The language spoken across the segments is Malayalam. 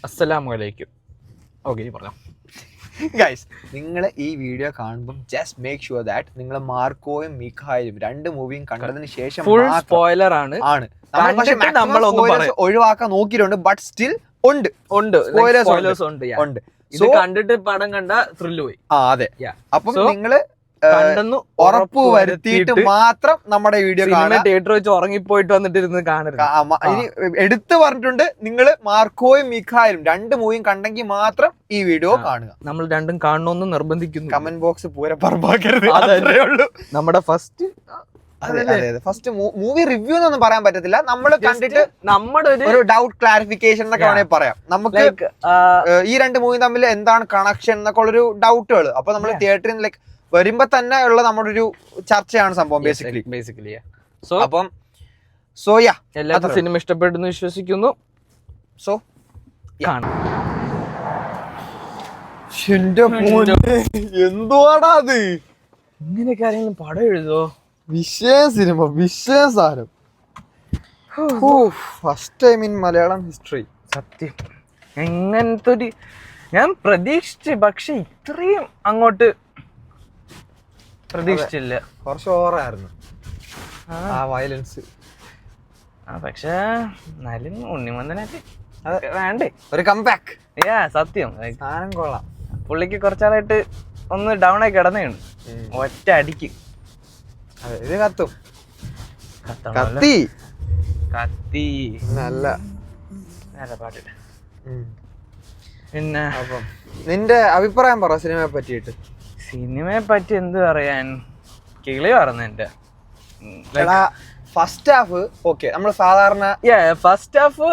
അസ്സലാമലൈക്കും. ഓക്കെ, പറയാം ഗൈസ്, നിങ്ങൾ ഈ വീഡിയോ കാണുമ്പോൾ ജസ്റ്റ് മേക്ക് ഷുവർ ദാറ്റ് നിങ്ങൾ മാർക്കോയും മീഖായും രണ്ട് മൂവിയും കണ്ടതിന് ശേഷം ഫുൾ സ്പോയിലർ ആണ്. ഒഴിവാക്കാൻ നോക്കിയിട്ടുണ്ട്, ബട്ട് സ്റ്റിൽ ഉണ്ട് സ്പോയിലേഴ്സ് ഉണ്ട്. ഉണ്ട്. ഇത് കണ്ടിട്ട് പടം കണ്ട ത്രില്ല് പോയി. അതെ, അപ്പം നിങ്ങള് ഉറപ്പ് വരുത്തിയിട്ട് മാത്രം നമ്മുടെ വീഡിയോ കാണുക. തിയേറ്റർ വെച്ച് ഉറങ്ങിപ്പോയിട്ട് വന്നിട്ട് ഇരുന്ന് കാണരുത്. ഇനി എടുത്തു പറഞ്ഞിട്ടുണ്ട്, നിങ്ങൾ മാർക്കോയും മിഖായും രണ്ട് മൂവിയും കണ്ടെങ്കിൽ മാത്രം ഈ വീഡിയോ കാണുക. നമ്മൾ രണ്ടും കാണണമെന്ന് നിർബന്ധിക്കുന്നു. കമന്റ് ബോക്സ് പൂരെ പറമ്പാക്കരുത്. അതേ ഉള്ളൂ. നമ്മുടെ ഫസ്റ്റ് മൂവി റിവ്യൂ എന്നൊന്നും പറയാൻ പറ്റത്തില്ല. നമ്മൾ കണ്ടിട്ട് നമ്മുടെ ഒരു ഡൗട്ട് ക്ലാരിഫിക്കേഷൻ എന്നൊക്കെ വേണമെങ്കിൽ പറയാം. നമുക്ക് ഈ രണ്ട് മൂവി തമ്മിൽ എന്താണ് കണക്ഷൻ എന്നൊക്കെ ഉള്ളൊരു ഡൗട്ടുകൾ. അപ്പൊ നമ്മൾ തിയേറ്ററിൽ ലൈക്ക് വരുമ്പോ തന്നെ ഉള്ള നമ്മുടെ ഒരു ചർച്ചയാണ് സംഭവം ബേസിക്കലി. അപ്പം എല്ലാവർക്കും സിനിമ ഇഷ്ടപ്പെട്ടെന്ന് വിശ്വസിക്കുന്നു. സോ കാണാം. എന്തുവാടാ അത്? ഇങ്ങനെയൊക്കെ ആരെങ്കിലും പടം എഴുതോ? വിഷയം സാരം. First time in Malayalam history. സത്യം, എങ്ങനത്തെ ഒരു ഞാൻ പ്രതീക്ഷിച്ചു, പക്ഷെ ഇത്രയും അങ്ങോട്ട് പ്രതീക്ഷിച്ചില്ല. കുറച്ച് ഓവറായിരുന്നു ആ വയലൻസ്. പക്ഷെ എന്നാലും ഉണ്ണിമന്ദനായിട്ട് വേണ്ടേ ഒരു കംബാക്ക്. സത്യം സാധനം കൊള്ളാം. പുള്ളിക്ക് കുറച്ചാളായിട്ട് ഒന്ന് ഡൗൺ ആയി കിടന്നേണ് ഒറ്റ അടിക്ക്. ഇത് കത്തും. കത്തി നല്ല പാട്ടിട്ട്. പിന്നെ അപ്പം നിന്റെ അഭിപ്രായം പറ സിനിമയെ പറ്റിയിട്ട്. സിനിമയെ പറ്റി എന്ത് പറയാൻ, കിളി പറഞ്ഞു എന്റെ. ഫസ്റ്റ് ഹാഫ് ഓക്കെ, നമ്മൾ സാധാരണ ഫസ്റ്റ് ഹാഫ്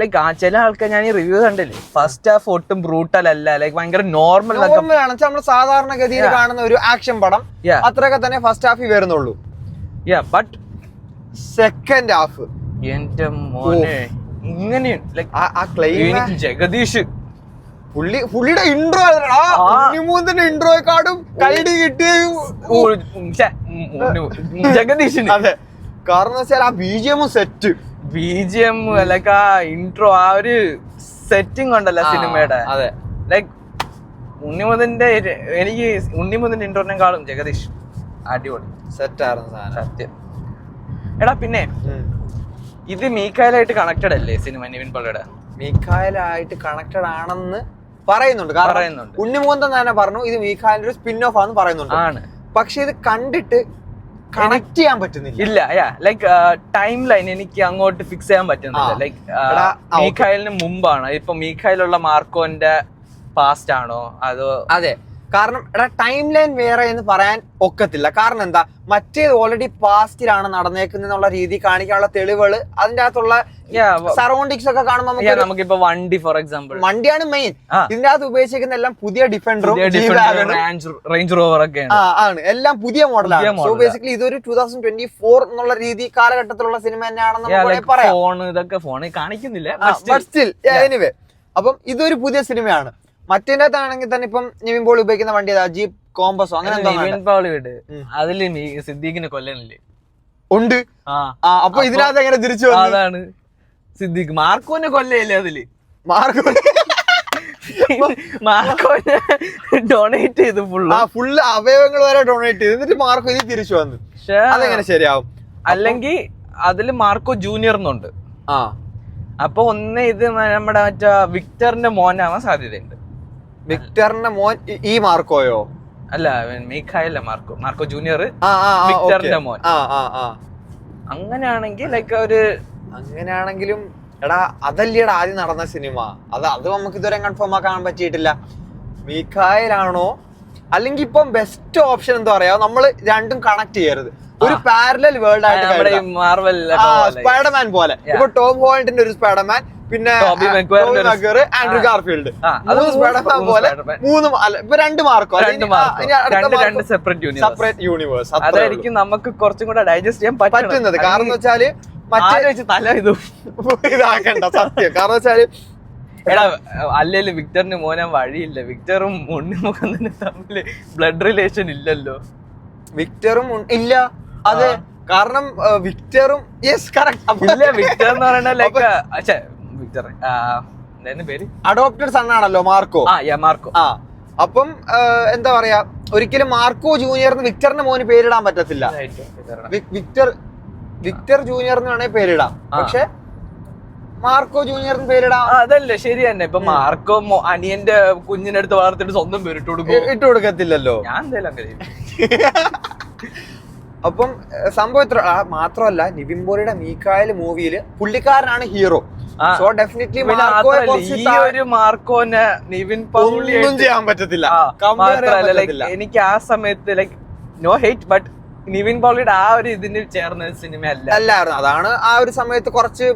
ലൈക്ക് ചില ആൾക്കാർ ഞാൻ ഈ റിവ്യൂ കണ്ടില്ലേ, ഫസ്റ്റ് ഹാഫ് ഒട്ടും ബ്രൂട്ടൽ അല്ല, ലൈക്ക് ഭയങ്കര നോർമൽ ആണ്. നമ്മൾ സാധാരണ ഗതിയിൽ കാണുന്ന ഒരു ആക്ഷൻ പടം അത്രയൊക്കെ തന്നെ ഫസ്റ്റ് ഹാഫിൽ വരുന്നുള്ളൂ. ബട്ട് സെക്കൻഡ് ഹാഫ് എന്റെ മോനെ ഇങ്ങനെയാണ്. ലൈക്ക് ജഗദീഷ് പുള്ളിയുടെ ഇൻട്രോ ഇൻട്രോയെക്കാളും കൈഡി കിട്ടിയ ജഗദീഷിന്. അതെ, കാരണം വെച്ചാൽ ആ ബിജിഎമ്മും സെറ്റ് ബിജിഎം ലൈക്ക് ആ ഇൻട്രോ, ആ ഒരു സെറ്റിംഗ് ഉണ്ടല്ലോ സിനിമയുടെ. അതെ, ലൈക്ക് ഉണ്ണിമുതന്റെ എനിക്ക് ഉണ്ണിമുതന്റെ ഇൻട്രോനെക്കാളും ജഗദീഷ് അടിപൊളി സെറ്റായിരുന്നു സത്യം. എടാ പിന്നെ ഇത് മീഖായലായിട്ട് കണക്റ്റഡ് അല്ലേ സിനിമ? നിവിൻ പോളിയുടെ മീഖായലായിട്ട് കണക്റ്റഡ് ആണെന്ന് പറയുന്നുണ്ട്. ഉണ്ണിമൂന്തൻ തന്നെ പറഞ്ഞു ഇത് മീഖായലിന്റെ ഒരു സ്പിൻ ഓഫ് ആണെന്ന് പറയുന്നുണ്ട്. ആണ്, പക്ഷെ ഇത് കണ്ടിട്ട് കണക്ട് ചെയ്യാൻ പറ്റുന്നില്ല. ഇല്ല, ലൈക്ക് ടൈം ലൈൻ എനിക്ക് അങ്ങോട്ട് ഫിക്സ് ചെയ്യാൻ പറ്റുന്നില്ല. ലൈക്ക് മീഖായലിന് മുമ്പാണ്, ഇപ്പൊ മീഖായലുള്ള മാർക്കോന്റെ പാസ്റ്റ് ആണോ അതോ? അതെ, കാരണം ടൈം ലൈൻ വേറെ എന്ന് പറയാൻ ഒക്കത്തില്ല. കാരണം എന്താ, മറ്റേത് ഓൾറെഡി പാസ്റ്റിലാണ് നടന്നേക്കുന്നുള്ള രീതി കാണിക്കാനുള്ള തെളിവുകള് അതിന്റെ അകത്തുള്ള സറൗണ്ടിങ്സ് ഒക്കെ കാണുമ്പോൾ നമുക്കിപ്പോ വണ്ടി ഫോർ എക്സാമ്പിൾ, വണ്ടിയാണ് മെയിൻ. ഇതിന്റെ അകത്ത് ഉപയോഗിച്ചിരിക്കുന്ന എല്ലാം പുതിയ ഡിഫൻഡറും റേഞ്ച് റോവർ ഒക്കെ ആണ്, എല്ലാം പുതിയ മോഡലാണ്. സോ ബേസിക്കലി ഇതൊരു 2024 എന്നുള്ള രീതി കാലഘട്ടത്തിലുള്ള സിനിമ തന്നെയാണെന്ന് പറയാം. ഇതൊക്കെ ഫോണിൽ കാണിക്കുന്നില്ല, എനിവേ. അപ്പം ഇതൊരു പുതിയ സിനിമയാണ്. മറ്റേന്റെ അകത്താണെങ്കിൽ തന്നെ ഇപ്പം നിവിൻ പോളി ഉപയോഗിക്കുന്ന വണ്ടി ജീപ്പ് കോമ്പസോ അങ്ങനെ അതില് സിദ്ദീഖിനെ കൊല്ലണില്ലേ? ഉണ്ട്. അപ്പൊ ഇതിനകത്ത് എങ്ങനെ തിരിച്ചു? അതാണ് സിദ്ദീഖ്. മാർക്കോനെ കൊല്ലയില്ലേ അതില്? മാർക്കോനെ ഡൊണേറ്റ് ചെയ്തു, ഫുള്ള് അവയവങ്ങൾ വരെ ഡൊണേറ്റ് ചെയ്ത്, എന്നിട്ട് മാർക്കോ ഇത് തിരിച്ചു വന്നു. അതെങ്ങനെ ശരിയാവും? അല്ലെങ്കിൽ അതില് മാർക്കോ ജൂനിയർ എന്നുണ്ട്. അപ്പൊ ഒന്ന് ഇത് നമ്മുടെ മറ്റേ വിക്ടറിന്റെ മോനാവാൻ സാധ്യതയുണ്ട്. വിക്ടറിന്റെ മോൻ ഈ മാർക്കോയോ? അല്ല, മീഖായല്ല, മാർക്കോ ജൂനിയർ വിക്ടറിന്റെ മോൻ. അങ്ങനെയാണെങ്കിൽ ലൈക്ക് അങ്ങനെയാണെങ്കിലും എടാ അതല്ലേടാ ആദ്യം നടന്ന സിനിമ. അത് നമുക്ക് ഇതുവരെ കൺഫേം ആക്കാൻ പറ്റിയിട്ടില്ല. മീഖായലാണോ അല്ലെങ്കിൽ ഇപ്പം ബെസ്റ്റ് ഓപ്ഷൻ എന്താ പറയാ, നമ്മള് രണ്ടും കണക്ട് ചെയ്യരുത്, ഒരു പാരലൽ വേൾഡ് ആയിട്ട് മാർവൽ സ്പൈഡർമാൻ പോലെ. ഇപ്പൊ ടോം ഹോളണ്ടിന്റെ ഒരു സ്പൈഡർമാൻ, പിന്നെ ആൻഡ്രൂ ഗാർഫീൽഡ്, സ്പൈഡർമാൻ പോലെ മൂന്നും. ഇപ്പൊ രണ്ട് മാർക്കോ, സെപ്പറേറ്റ് യൂണിവേഴ്സ്. അതായിരിക്കും നമുക്ക് കുറച്ചും കൂടെ ഡൈജസ്റ്റ് ചെയ്യാൻ പറ്റുന്നത്. കാരണം വെച്ചാല് തല ഇതാക്കണ്ട സത്യം. കാരണം വെച്ചാല് അല്ലേലും വിക്ടറിന് മോനാൻ വഴിയില്ല. വിക്ടറും ഉണ്ണിമുഖനും തമ്മില് ബ്ലഡ് റിലേഷൻ ഇല്ലല്ലോ. വിക്ടറും ഇല്ല. അതെ, കാരണം വിക്ടറും വിക്ടർ എന്ന് പറയുന്നത് ലൈക്ക് വിക്ടർ എന്തായിരുന്നു പേര്? അഡോപ്റ്റഡ് സൺ ആണല്ലോ മാർക്കോ. മാർക്കോ. അപ്പം എന്താ പറയാ, ഒരിക്കലും മാർക്കോ ജൂനിയർന്ന് വിക്ടറിന്റെ മോന് പേരിടാൻ പറ്റത്തില്ല. വിക്ടർ ജൂനിയർ എന്ന് വേണേ പേരിടാം, പക്ഷെ മാർക്കോ ജൂനിയറിന് പേരിടാം. അതല്ലേ ശരി തന്നെ. ഇപ്പൊ മാർക്കോ അനിയന്റെ കുഞ്ഞിനെ അടുത്ത് വളർത്തിട്ട് സ്വന്തം പേര് ഇട്ട് കൊടുക്കത്തില്ലല്ലോ. ഞാൻ എന്തായാലും അങ്ങനെ. അപ്പം സംഭവം ഇത്ര മാത്രമല്ല, നിവിൻ പോളിയുടെ മീക്കായൽ മൂവിയില് പുള്ളിക്കാരനാണ് ഹീറോ. സോ ഡെഫിനറ്റ്ലി മാർക്കോനെ നിവിൻ പോളി ഒന്നും ചെയ്യാൻ പറ്റത്തില്ല. എനിക്ക് ആ സമയത്ത് like no hate, but Nivin പോളിയുടെ ആ ഒരു ഇതിന് ചേർന്ന സിനിമ അല്ലായിരുന്നു. അതാണ് ആ ഒരു സമയത്ത് കുറച്ച്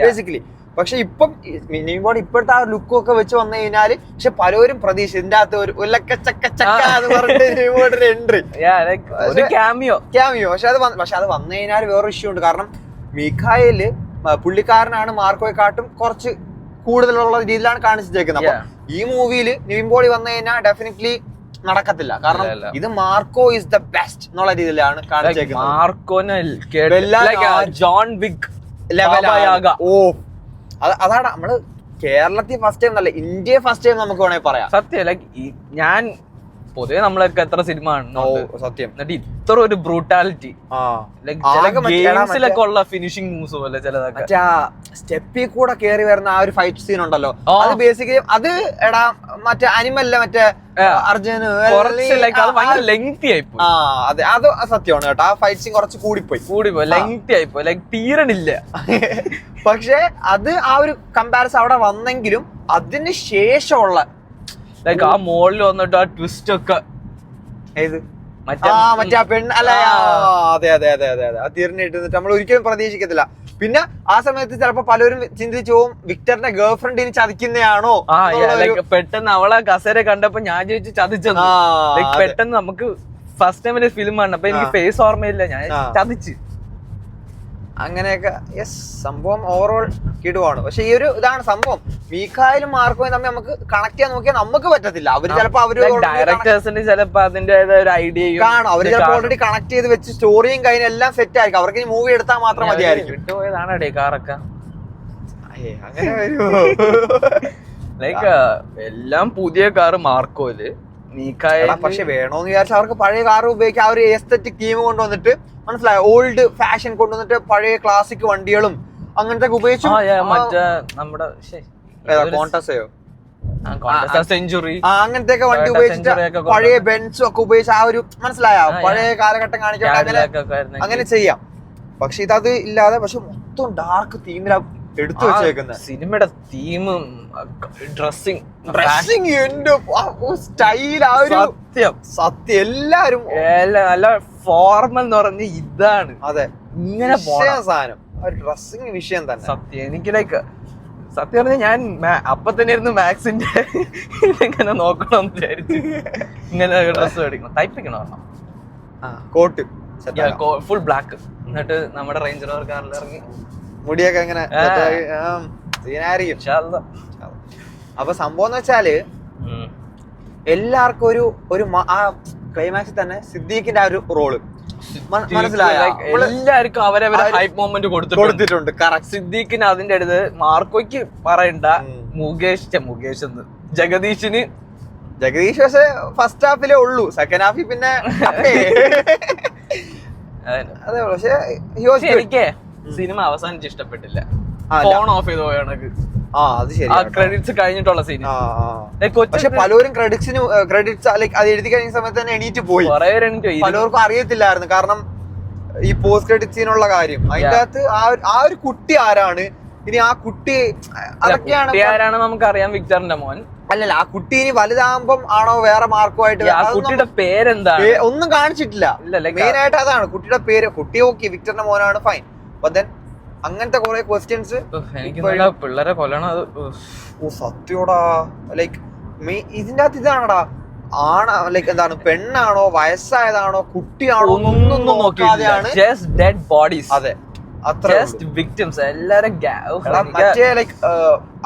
ബേസിക്കലി. പക്ഷെ ഇപ്പം നിവിൻ പോളി ഇപ്പോഴത്തെ ആ ലുക്കും ഒക്കെ വെച്ച് വന്നു കഴിഞ്ഞാല്, പക്ഷെ പലരും പ്രതീക്ഷ ഇതിന്റെ അകത്ത് ഒരു എൻട്രി ക്യാമിയോ. പക്ഷെ അത് വന്നു കഴിഞ്ഞാൽ വേറൊരു ഇഷ്യൂ ഉണ്ട്. കാരണം മീഖായേല് പുള്ളിക്കാരനാണ് മാർക്കോയെക്കാട്ടും കുറച്ച് കൂടുതലുള്ള രീതിയിലാണ് കാണിച്ചിരിക്കുന്നത്. അപ്പൊ ഈ മൂവിയിൽ നിവിൻ പോളി വന്നു കഴിഞ്ഞാൽ ഡെഫിനറ്റ്ലി നടക്കത്തില്ല. കാരണം ഇത് മാർക്കോ ഇസ് ദ ബെസ്റ്റ് എന്നുള്ള രീതിയിലാണ് കാണിച്ചേക്കുന്നത്. ജോൺ വിക് അതാണ് നമ്മള് കേരളത്തിൽ ഫസ്റ്റ് ടൈം എന്നല്ല, ഇന്ത്യ ഫസ്റ്റ് ടൈം നമുക്ക് വേണമെങ്കിൽ പറയാം. സത്യം. ലൈക്ക് ഞാൻ പൊതുവെ നമ്മളൊക്കെ എത്ര സിനിമ സത്യം എന്നിട്ട് ഇത്ര ഒരു ബ്രൂട്ടാലിറ്റി ഗെയിംസിലൊക്കെ ഉള്ള ഫിനിഷിംഗ് മൂവ്സ് പോലെ ചിലതൊക്കെ സ്റ്റെപ്പിൽ കൂടെ കേറി വരുന്ന ആ ഒരു ഫൈറ്റ് സീൻ ഉണ്ടല്ലോ, അത് ബേസിക്കലി അത് എടാ മറ്റേ അനിമല്ല മറ്റേ അർജുന് ലെങ്തി ആയിപ്പോയി. അതെ, അത് സത്യമാണ് കേട്ടോ. ആ ഫൈറ്റ് സീൻ കുറച്ച് കൂടിപ്പോയി ലെങ്തി ആയിപ്പോയി, ലൈക്ക് തീരണില്ല. പക്ഷെ അത് ആ ഒരു കമ്പാരിസൺ അവിടെ വന്നെങ്കിലും അതിന് ശേഷമുള്ള ലൈക്ക് ആ മോളിൽ വന്നിട്ട് ആ ട്വിസ്റ്റ് ഒക്കെ മറ്റേ പെണ്ണ് അല്ല, അതെ അതെ അതെ അതെ അതെ, തീർന്നിട്ട് നമ്മൾ ഒരിക്കലും പ്രതീക്ഷിക്കത്തില്ല. പിന്നെ ആ സമയത്ത് ചിലപ്പോ പലരും ചിന്തിച്ചു പോകും, വിക്ടറിന്റെ ഗേൾ ഫ്രണ്ടിന് ചതിക്കുന്നതാണോ. പെട്ടെന്ന് അവളെ കസേര കണ്ടപ്പോ ഞാൻ ചോദിച്ചു ചതിച്ചത്. പെട്ടെന്ന് നമുക്ക് ഫസ്റ്റ് ടൈമിന്റെ ഫിലിം ആണ്, അപ്പൊ എനിക്ക് ഫേസ് ഓർമ്മയില്ല, ഞാൻ ചതിച്ച്. അങ്ങനെയൊക്കെ യെസ്, സംഭവം ഓവറോൾ കിടുവാണ്. പക്ഷെ ഈ ഒരു ഇതാണ് സംഭവം, മീഖായലും മാർക്കോയും തമ്മിൽ നമുക്ക് കണക്ട് ചെയ്യാൻ നോക്കിയാൽ നമുക്ക് പറ്റത്തില്ല. അവര് ചിലപ്പോ ഡയറക്ടേഴ്സിന് ചിലപ്പോ അതിന്റെ ഒരു ഐഡിയ കാണും. അവര് ചിലപ്പോൾ ഓൾറെഡി കണക്ട് ചെയ്ത് വെച്ച് സ്റ്റോറിയും കഴിഞ്ഞ എല്ലാം സെറ്റ് ആയിരിക്കും. അവർക്ക് മൂവി എടുത്താൽ മാത്രം മതിയായിരിക്കും. വിട്ടുപോയതാണ് കാറൊക്കെ അങ്ങനെ ലൈക്ക് എല്ലാം പുതിയ കാറ് മാർക്കോയില്. പക്ഷെ വേണോന്ന് വിചാരിച്ചാൽ അവർക്ക് പഴയ കാർ ഉപയോഗിക്കാൻ ആ ഒരു എസ്തെറ്റിക് തീം കൊണ്ടുവന്നിട്ട്, മനസ്സിലായോ, ഓൾഡ് ഫാഷൻ കൊണ്ടുവന്നിട്ട് പഴയ ക്ലാസിക് വണ്ടികളും അങ്ങനത്തെ ഉപയോഗിച്ചു. മറ്റേ നമ്മുടെ കോണ്ടസയോ സെഞ്ചുറി അങ്ങനത്തെ ഒക്കെ വണ്ടി ഉപയോഗിച്ചിട്ട് പഴയ ബെൻസും ഒക്കെ ഉപയോഗിച്ച് ആ ഒരു മനസ്സിലായ പഴയ കാലഘട്ടം കാണിക്കാൻ അങ്ങനെ ചെയ്യാം. പക്ഷെ ഇതത് ഇല്ലാതെ പക്ഷെ മൊത്തം ഡാർക്ക് തീമിലാ എടുത്തു വെച്ചേക്കുന്നത്. സിനിമയുടെ തീമും ഡ്രസ്സിങ് എന്റെ സ്റ്റൈൽ ആ ഒരു സത്യം എല്ലാരും നല്ല ഫോർമൽ എന്ന് പറഞ്ഞ ഇതാണ്. അതെ, ഇങ്ങനെ സാധനം ഡ്രസ്സിങ് വിഷയം തന്നെ സത്യം. എനിക്ക് ലൈക്ക് സത്യം പറഞ്ഞാൽ ഞാൻ അപ്പൊ തന്നെ ഇരുന്ന് മാക്സിന്റെ ഇതെങ്ങനെ നോക്കണം എന്ന് വിചാരിച്ചു. ഇങ്ങനെ ഡ്രസ് മേടിക്കണം, തയ്പ്പിക്കണം പറഞ്ഞോ, കോട്ട് ഫുൾ ബ്ലാക്ക്, എന്നിട്ട് നമ്മുടെ റേഞ്ച് റോവർ കാറിൽ ഇറങ്ങി മുടിയൊക്കെ ഇങ്ങനെ സീനായിരിക്കും. അപ്പൊ സംഭവം എന്ന് വെച്ചാല് എല്ലാവർക്കും ഒരു ആ ക്ലൈമാക്സിൽ തന്നെ സിദ്ദീഖിന്റെ ആ ഒരു റോള് മനസ്സിലായോ? എല്ലാവർക്കും അവരവരെ ഹൈപ്പ് മൊമെന്റ് കൊടുത്തിട്ടുണ്ട്. സിദ്ദീഖിന് അതിന്റെ അടുത്ത്, മാർക്കോയ്ക്ക് പറയണ്ട, മുകേഷ് എന്ന് ജഗദീഷ് പക്ഷെ ഫസ്റ്റ് ഹാഫിലേ ഉള്ളൂ, സെക്കൻഡ് ഹാഫിൽ പിന്നെ അതെ. പക്ഷെ എനിക്ക് സിനിമ അവസാനിച്ച് ഇഷ്ടപ്പെട്ടില്ല. ഫോൺ ഓഫ് ചെയ്ത് പോയ കണക്ക്. അത് ശരി, ക്രെഡിറ്റ്സ് കഴിഞ്ഞിട്ടുള്ള സീൻ. പക്ഷെ പലരും ക്രെഡിറ്റ്സ് അത് എഴുതി കഴിഞ്ഞ സമയത്ത് തന്നെ എണീറ്റ് പോയി. പലർക്കും അറിയത്തില്ലായിരുന്നു, കാരണം ഈ പോസ്റ്റ് ക്രെഡിറ്റ് സീനുള്ള കാര്യം. അതിന്റെ അകത്ത് ആ ഒരു കുട്ടി ആരാണ്, ഇനി ആ കുട്ടി അതൊക്കെയാണ് നമുക്കറിയാം. വിക്ടറിന്റെ മോൻ അല്ലല്ല, ആ കുട്ടി ഇനി വലുതാകുമ്പം ആണോ വേറെ മാർക്കുമായിട്ട്, കുട്ടിയുടെ പേരെന്താ ഒന്നും കാണിച്ചിട്ടില്ല. മെയിൻ ആയിട്ട് അതാണ് കുട്ടിയുടെ പേര്. കുട്ടി ഓക്കെ വിക്ടറിന്റെ മോനാണ്, ഫൈൻ. അങ്ങനത്തെ കുറെ ക്വസ്റ്റ്യൻസ് പിള്ളേരെ കൊല്ലണം. സത്യോടാ, ലൈക്ക് ഇതിന്റെ അകത്ത് ഇതാണടാ, ലൈക്ക് എന്താണ്, പെണ്ണാണോ വയസ്സായതാണോ കുട്ടിയാണോ ഒന്നും നോക്കാതെയാണ്. അതെ, മറ്റേ ലൈക്ക്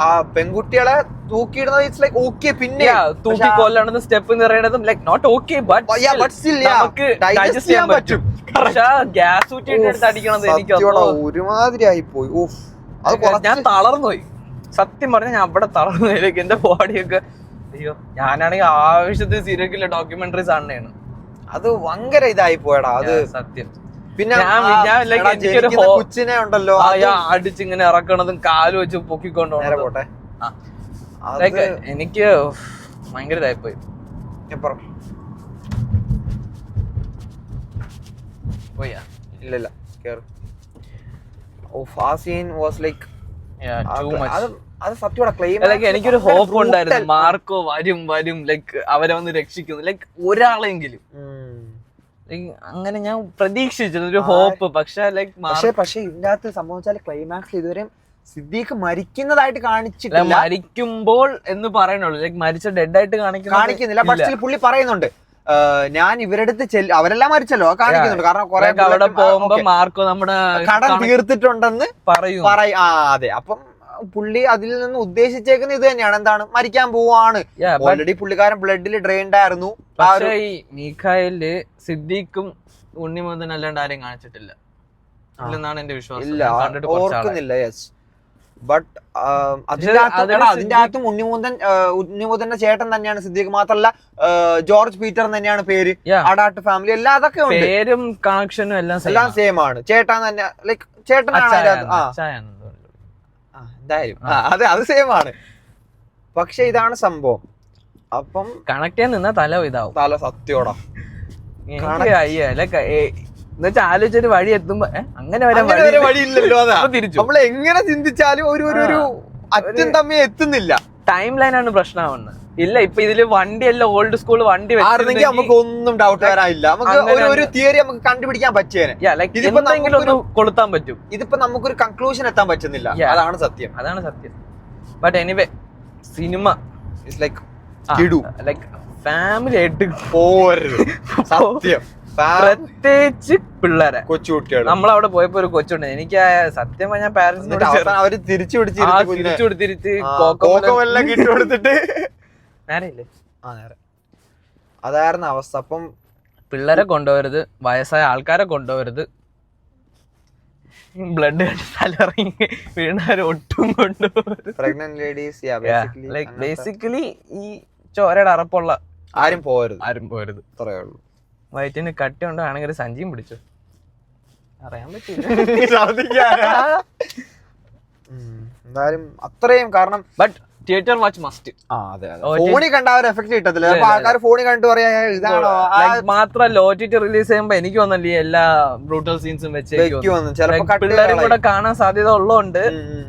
ആ പെൺകുട്ടികളെ തൂക്കിയിടുന്നത് ഇറ്റ്സ് ലൈക്ക് ഓക്കെ, പിന്നെ തൂക്കി കൊല്ലണത് സ്റ്റെപ്പ് എന്ന് പറയുന്നതും ലൈക്ക് നോട്ട് ഓക്കെ, ബട്ട് നമുക്ക് ഡൈജസ്റ്റ് ചെയ്യാൻ പറ്റും. ഗ്യാസ് ഊറ്റി അടിക്കണത് എനിക്ക് ഒരുമാതിരി ആയി പോയി. ഞാൻ തളർന്നുപോയി. സത്യം പറഞ്ഞാൽ ഞാൻ അവിടെ തളർന്നതിലേക്ക് എന്റെ ബോഡിയൊക്കെ അയ്യോ ഞാനാണെങ്കിൽ ആവശ്യത്തിന് സീരിയൽ കില്ലർ ഡോക്യുമെന്ററീസ് കാണുന്നതാണ്. അത് ഭയങ്കര ഇതായി പോയടാ അത് സത്യം. പിന്നെ കൊച്ചിനെ ഉണ്ടല്ലോ അടിച്ചിങ്ങനെ ഇറക്കണതും കാല് വെച്ച് പൊക്കിക്കൊണ്ടു പോട്ടെ എനിക്ക് ഭയങ്കര ഇതായിപ്പോയി. ഇല്ലല്ല അത് സത്യം. എനിക്കൊരു ഹോപ്പ് ഉണ്ടായിരുന്നു മാർക്കോ വരും ലൈക്ക് അവരെ വന്ന് രക്ഷിക്കുന്നു ലൈക്ക് ഒരാളെങ്കിലും. അങ്ങനെ ഞാൻ പ്രതീക്ഷിച്ചത് ഒരു ഹോപ്പ്. പക്ഷെ ഇതിന്റെ അകത്ത് സംഭവിച്ചാൽ ക്ലൈമാക്സിൽ ഇതുവരെ സിദ്ദീഖ് മരിക്കുന്നതായിട്ട് കാണിച്ചിട്ടില്ല. മരിക്കുമ്പോൾ എന്ന് പറയണുള്ളൂ, ലൈക്ക് മരിച്ച ഡെഡ് ആയിട്ട് കാണിക്കുന്നില്ല. പക്ഷെ പുള്ളി പറയുന്നുണ്ട് ഞാൻ ഇവരുടെ അടുത്ത് അവരെല്ലാം മരിച്ചല്ലോ കാണിക്കുന്നുണ്ട്. കാരണം കുറെ അവിടെ പോകുമ്പോ മാർക്കോ നമ്മുടെ കടം തീർത്തിട്ടുണ്ടെന്ന് പറയും. അതെ, അപ്പം പുള്ളി അതിൽ നിന്ന് ഉദ്ദേശിച്ചേക്കുന്നത് ഇത് തന്നെയാണ്. എന്താണ്, മരിക്കാൻ പോവാണ്. ഓൾറെഡി പുള്ളിക്കാരൻ ബ്ലഡിൽ ഡ്രെയിൻഡ് ആയിരുന്നു. പക്ഷേ ഈ മീഖായില് സിദ്ദീഖും ഉണ്ണിമുതൻ അല്ലാണ്ട് ആരെയും കാണിച്ചിട്ടില്ല എന്നാണ് എന്റെ വിശ്വാസം. ഓർക്കുന്നില്ല. യെസ്, ബട്ട് അതിന്റെ അകത്തും ഉണ്ണിമുതന്റെ ചേട്ടൻ തന്നെയാണ് സിദ്ദീഖ്. മാത്രല്ല ജോർജ് പീറ്റർ തന്നെയാണ് പേര്. അഡാട്ട് ഫാമിലി എല്ലാം അതൊക്കെ ഉണ്ട്. പേരും കണക്ഷനും എല്ലാം സെയിം ആണ്. ചേട്ടൻ തന്നെ ലൈക്ക് ചേട്ടനാണ് എന്തായാലും. അതെ, അത് സെയിം ആണ്. പക്ഷെ ഇതാണ് സംഭവം. അപ്പം കണക്ട് ചെയ്യാൻ നിന്നാ തല ഇതാവും. തല സത്യോടാ എന്നുവെച്ചാൽ ആലോചിച്ചൊരു വഴി എത്തുമ്പോ അങ്ങനെ വഴിയില്ലല്ലോ. അതാ നമ്മൾ എങ്ങനെ ചിന്തിച്ചാലും ഒരു അച്ഛൻ തമ്മിൽ എത്തുന്നില്ല. ടൈം ലൈനാണ് പ്രശ്നമാവുന്നത്. ഇല്ല, ഇപ്പൊ ഇതില് വണ്ടിയല്ല ഓൾഡ് സ്കൂൾ വണ്ടി വെച്ചിരുന്നെങ്കിൽ നമുക്ക് ഒന്നും ഡൗട്ട് വരാനില്ല. നമുക്ക് ഒരു തിയറി നമുക്ക് കണ്ടുപിടിക്കാൻ പറ്റിയേനെ. ഒന്ന് കൊളുത്താൻ പറ്റും. ഇതിപ്പോ നമുക്കൊരു കൺക്ലൂഷൻ എത്താൻ പറ്റുന്നില്ല. അതാണ് സത്യം. But anyway cinema it's like like family ആയിട്ട് പോവരുത്. സത്യം. പ്രത്യേകിച്ച് പിള്ളേരെ, കൊച്ചുകുട്ടികൾ. നമ്മളവിടെ പോയപ്പോ ഒരു കൊച്ചുണ്ട്. എനിക്ക് സത്യം പറഞ്ഞാൽ പാരന്റ്സിനോട് അവര് തിരിച്ചു കൊടുത്തിരുത്തി നേരെയില്ലേ, അതായിരുന്നു അവസ്ഥ. അപ്പം പിള്ളേരെ കൊണ്ടുപോകരുത്, വയസ്സായ ആൾക്കാരെ കൊണ്ടുപോകരുത്, ബ്ലഡ് തലറിങ്ങി വീണാര് ഒട്ടും കൊണ്ടുപോകരുത്. പ്രഗ്നന്റ് ലേഡീസ് ലൈക്ക് ബേസിക്കലി ഈ ചോരയുടെ അറപ്പുള്ള ആരും പോകരുത്. അത്രേ ഉള്ളൂ. വയറ്റിന് കട്ടി ഉണ്ടാണെങ്കിൽ ഒരു സഞ്ചിയും പിടിച്ചു അറിയാൻ പറ്റില്ല. എന്തായാലും അത്രയും കാരണം. But theatre watch must. ഫോണിൽ കണ്ട ഒരു എഫക്ട് കിട്ടത്തില്ല. ആൾക്കാർ ഫോണിൽ കണ്ടു പറയാ ഇതാണോ. മാത്രല്ല OTT റിലീസ് ചെയ്യുമ്പോ എനിക്ക് തോന്നല്ലേ എല്ലാ ബ്രൂട്ടൽ സീൻസും വെച്ച് പിള്ളേരും കൂടെ കാണാൻ സാധ്യത ഉള്ളതുകൊണ്ട്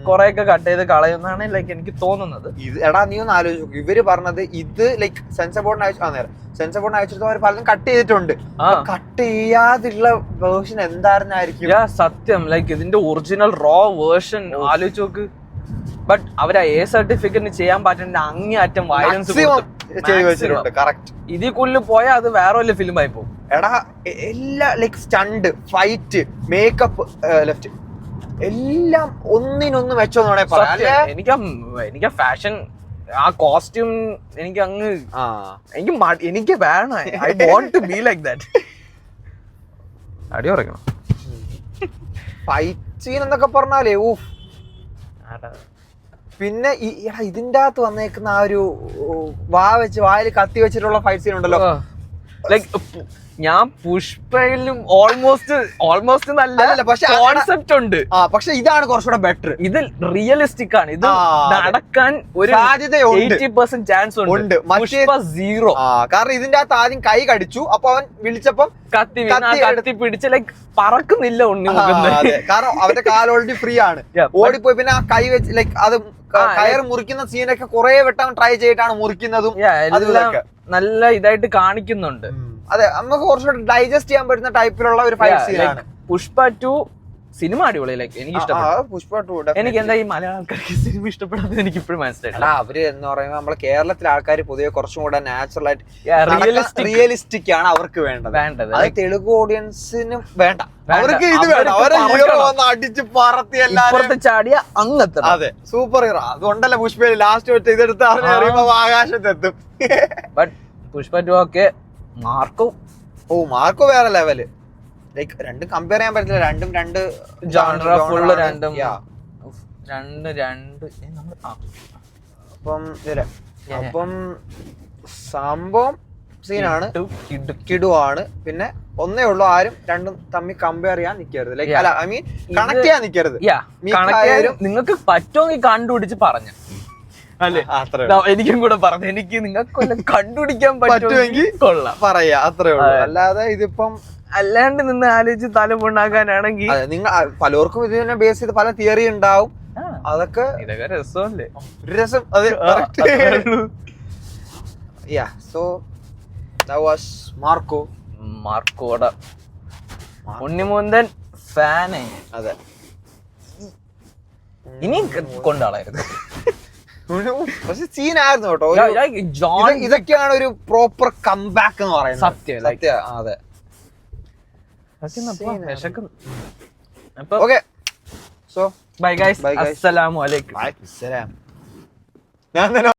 കൊറേ ഒക്കെ കട്ട് ചെയ്ത് കളയുന്നതാണ് ലൈക്ക് എനിക്ക് തോന്നുന്നത്. എടാ നീ ഒന്ന് ആലോചിച്ചു, ഇവര് പറഞ്ഞത് ഇത് ലൈക്ക് സെൻസർ ബോർഡിന് അയച്ചിട്ട് അവർ പലതും കട്ട് ചെയ്തിട്ടുണ്ട്. കട്ട് ചെയ്യാതുള്ള വേർഷൻ എന്തായിരുന്നായിരിക്കും സത്യം. ലൈക്ക് ഇതിന്റെ ഒറിജിനൽ റോ വേർഷൻ ആലോചിച്ച് നോക്ക്. ബട്ട് അവര് സർട്ടിഫിക്കറ്റിന് ചെയ്യാൻ പറ്റുന്ന അങ്ങേയറ്റം വയലൻസ് ഇതിൽ കൂടുതൽ പോയാൽ അത് വേറെ വല്ല ഫിലിം ആയി പോകും. എടാ എല്ലാ like stunt, fight, makeup, left എല്ലാം ഒന്നിനൊന്ന് വെച്ചോന്നോടെ പറയാം. എനിക്ക് ഫാഷൻ, ആ കോസ്റ്റ്യൂം എനിക്ക് അങ്ങ് എനിക്ക് വേണം. I want to be like that. അടി പറയണം. ഫൈറ്റ് സീൻ എന്നൊക്കെ പറഞ്ഞാലേ ഊഫ്. പിന്നെ ഇതിന്റെ അകത്ത് വന്നേക്കുന്ന ആ ഒരു വായിൽ കത്തി വെച്ചിട്ടുള്ള ഫൈറ്റ് സീൻ ഉണ്ടല്ലോ. ലൈക്ക് ഞാൻ പുഷ്പയിലും ഓൾമോസ്റ്റ് നല്ല പക്ഷെ കോൺസെപ്റ്റ് ഉണ്ട്. പക്ഷെ ഇതാണ് കുറച്ചുകൂടെ ബെറ്റർ. ഇത് റിയലിസ്റ്റിക് ആണ്. ഇത് നടക്കാൻ ഒരു സാധ്യതയുണ്ട്, 80% ചാൻസ് ഉണ്ട്. പുഷ്പ 0. കാരണം ഇതിന്റെ അകത്ത് ആദ്യം കൈ കടിച്ചു, അപ്പൊ അവൻ വിളിച്ചപ്പം കത്തി പിടിച്ച് ലൈക്ക് പറക്കുന്നില്ല ഉണ്ണി. കാരണം അവന്റെ കാൽ ഓൾറെഡി ഫ്രീ ആണ്. ഓടിപ്പോയി പിന്നെ ആ കൈ വെച്ച് ലൈക്ക് അത് കയർ മുറിക്കുന്ന സീനൊക്കെ കുറെ വട്ടം ട്രൈ ചെയ്തിട്ടാണ് മുറിക്കുന്നതും. നല്ല ഇതായിട്ട് കാണിക്കുന്നുണ്ട്. അതെ, നമുക്ക് കുറച്ചുകൂടെ ഡൈജസ്റ്റ് ചെയ്യാൻ പറ്റുന്ന ടൈപ്പിലുള്ള ഒരു ഫൈറ്റ് സീനാണ്. പുഷ്പ 2 സിനിമ അടിപൊളി. ലൈക്ക് എനിക്ക് ഇഷ്ടപ്പെട്ടു. പുഷ്പ 2 എനിക്ക് എന്താ ഈ മലയാള ആൾക്കാർക്ക് സിനിമ ഇഷ്ടപ്പെടാതെ എനിക്ക് ഇപ്പോഴും മനസ്സിലായില്ല. അവര് എന്ന് പറയുമ്പോൾ നമ്മളെ കേരളത്തിലെ ആൾക്കാർ പൊതുവെ കുറച്ചും കൂടെ നാച്ചുറൽ ആയിട്ട് റിയലിസ്റ്റിക് ആണ് അവർക്ക് വേണ്ടത്. അത് തെലുങ്ക് ഓഡിയൻസിന് വേണ്ട. അവർക്ക് ഇത് വേണം. അവരെ ഹീറോ വന്ന് അടിച്ച് പറത്തി എല്ലാവരും ചാടിയ അങ്ങത്തെ. അതെ, സൂപ്പർ ഹീറോ. അതുകൊണ്ടല്ല പുഷ്പയിൽ ലാസ്റ്റ് വെച്ച് ഇതെടുത്ത് അറിയുമ്പോ ആകാശത്തെത്തും. ബട്ട് പുഷ്പ 2 ഒക്കെ മാർക്കോ വേറെ ലെവല്. ലൈക്ക് രണ്ടും കമ്പയർ ചെയ്യാൻ പറ്റില്ല. രണ്ടും രണ്ട് ജോൺറ ഫുള്ള് രണ്ടും. അപ്പം സംഭവം സീനാണ്, കിടുവാണ്. പിന്നെ ഒന്നേ ഉള്ളൂ, ആരും രണ്ടും തമ്മിൽ കമ്പയർ ചെയ്യാൻ നിൽക്കരുത്. ലൈക്ക് അല്ല, ഐ മീൻ കണക്ട് ചെയ്യാൻ നിൽക്കരുത്. നിങ്ങൾക്ക് പറ്റുമെങ്കിൽ കണ്ടുപിടിച്ച് പറഞ്ഞ അല്ലേ, എനിക്കും കൂടെ പറഞ്ഞു. എനിക്ക് നിങ്ങൾക്ക് കണ്ടുപിടിക്കാൻ പറ്റുമെങ്കിൽ കൊള്ളാം പറയാ, അത്രേ ഉള്ളൂ. അല്ലാതെ ഇതിപ്പം അല്ലാണ്ട് നിന്ന് ആലോചിച്ച് തല പൊണ്ണാക്കാനാണെങ്കിൽ നിങ്ങൾ പലർക്കും ഇതിനെ ബേസ് ചെയ്ത് പല തിയറി ഉണ്ടാവും. അതൊക്കെ ഇതൊക്കെ രസമല്ലേ, രസം. അതെ, സോ that was മാർക്കോടെ ഉണ്ണിമുന്തൻ ഫാന്. അതെ, ഇനി കൊണ്ടാളായിരുന്നു. പക്ഷെ സീനായിരുന്നു കേട്ടോ. ഇതൊക്കെയാണ് ഒരു പ്രോപ്പർ കംബാക്ക് എന്ന് പറയുന്നത്. സത്യം. അതെ. ഓക്കെ, സോ ബൈ ഗൈസ്, അസ്സലാമു അലൈക്കും. ഞാൻ